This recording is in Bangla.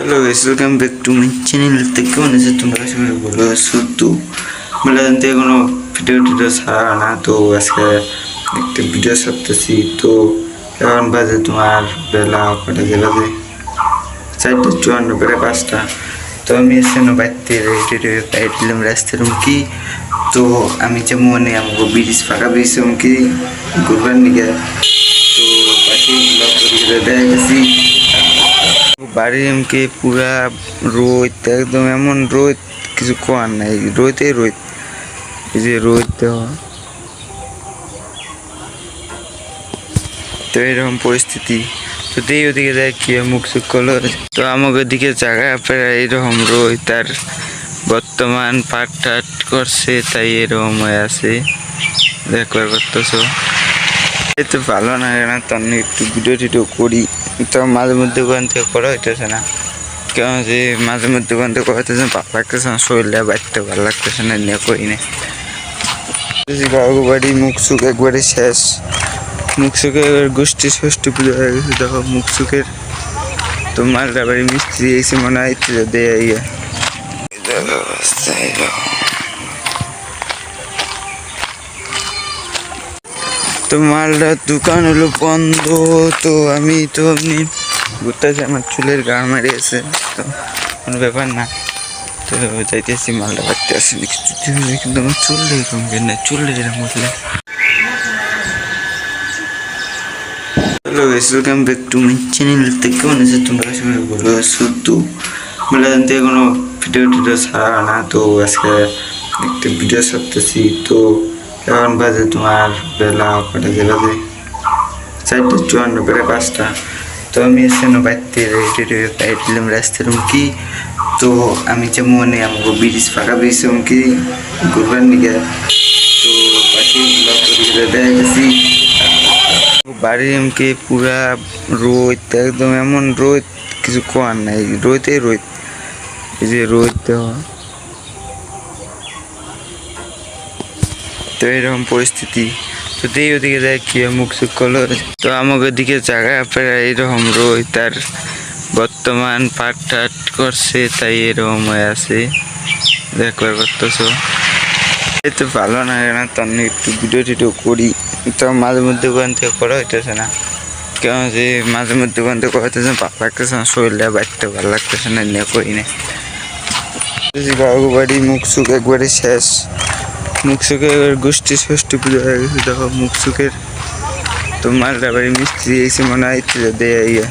Hello guys, welcome back to my channel. তো কেমন আছে তোমরা? আশা করি ভালো আছো। তো বলে জানতে কোনো ভিডিও ছাড়া না, তো আজকে একটা ভিডিও ছাড়তেছি। তো এখন বাজে তোমার বেলা কটা যে বাজে 4:54 করে 5টা। তো আমি এসে বাড়িতে দিলাম রাস্তার কি। তো আমি যেমন মানে আমাকে ব্রিজ ফাঁকা ব্রিজ কি ঘুরবার নিকে, তো পাশে দেখা গেছি বাড়ি এমকে পুরা রোদ, একদম এমন রোদ কিছু কোয়ার নাই, রোদে রোদ। এই যে রোদ দেওয়া, তো এরকম পরিস্থিতি। তো দেই ওদিকে যায় কি মুখ চুখ করলো, তো আমাকে দিকে জায়গায় প্রায় এইরকম রোদ, তার বর্তমান পাট টাট করছে, তাই এরকম হয়ে আছে দেখবার করতেছো। এই তো ভালো না না, তো আমি একটু ভিডিও করি, তো মাঝে মধ্যে ওখান থেকে করা হইতেছে না, কেন যে মাঝে মধ্যে ওখান থেকে করা হইতেছে ভালো লাগতেছে না, শরীরটা বাড়তে ভালো লাগতেছে না, নিয়ে করি না। বাবু বাড়ি মুখ চুখ একবারে শেষ, মুখ চুখে গোষ্ঠী ষষ্ঠী পুজো হয়ে গেছে। দেখো মুখ চুখের তো মালটা বাড়ি মিস্ত্রি এসে মনে হয় দেয় ইয়ে তো মালটার দোকান হলো বন্ধ। তো আমি তো এমনি ঘুরতেছি, আমার চুলের গা মারিয়েছে, তো কোনো ব্যাপার না। তো যাইতেছি মালটা বাড়তে আসি, কিন্তু আমার চুল এরকম না, চুল এরকম উঠলে। Hello guys, welcome back to my channel. তো কেমন আছে তোমরা? আশা করি ভালো আছো। তো বলে জানতে কোনো ভিডিও ছাড়া না, তো আজকে একটা ভিডিও ছাড়তেছি। তো এখন বাজে তোমার বেলা কটা যে বাজে 4:54 করে 5টা। তো আমি এসে বাড়িতে দিলাম রাস্তার কি। তো আমি যেমন মানে আমাকে ব্রিজ ফাঁকা ব্রিজ কি ঘুরবার নিকে, তো পাশে দেখা গেছি বাড়ি এমকে পুরা রোদ, একদম এমন রোদ কিছু কোয়ার নাই, রোদে রোদ। এই যে রোদ দেওয়া, তো এরকম পরিস্থিতি। তো দেই ওদিকে যায় কি মুখ চুখ করলো, তো আমাকে দিকে জায়গায় প্রায় এইরকম রোদ, তার বর্তমান পাট টাট করছে, তাই এরকম হয়ে আছে দেখবার করতেছো। এই তো ভালো না না, তো আমি একটু ভিডিও করি, তো মাঝে মধ্যে ওখান থেকে করা হইতেছে না, কেন যে মাঝে মধ্যে ওখান থেকে করা হইতেছে ভালো লাগতেছে না, শরীরটা বাড়তে ভালো লাগতেছে না, নিয়ে করি না। বাবু বাড়ি মুখ চুখ একবারে শেষ, মুখ চুখে গোষ্ঠী ষষ্ঠী পুজো হয়ে গেছে। দেখো মুখ চুখের তো মালটা বাড়ি মিস্ত্রি এসে মনে হয় দেয় ইয়ে।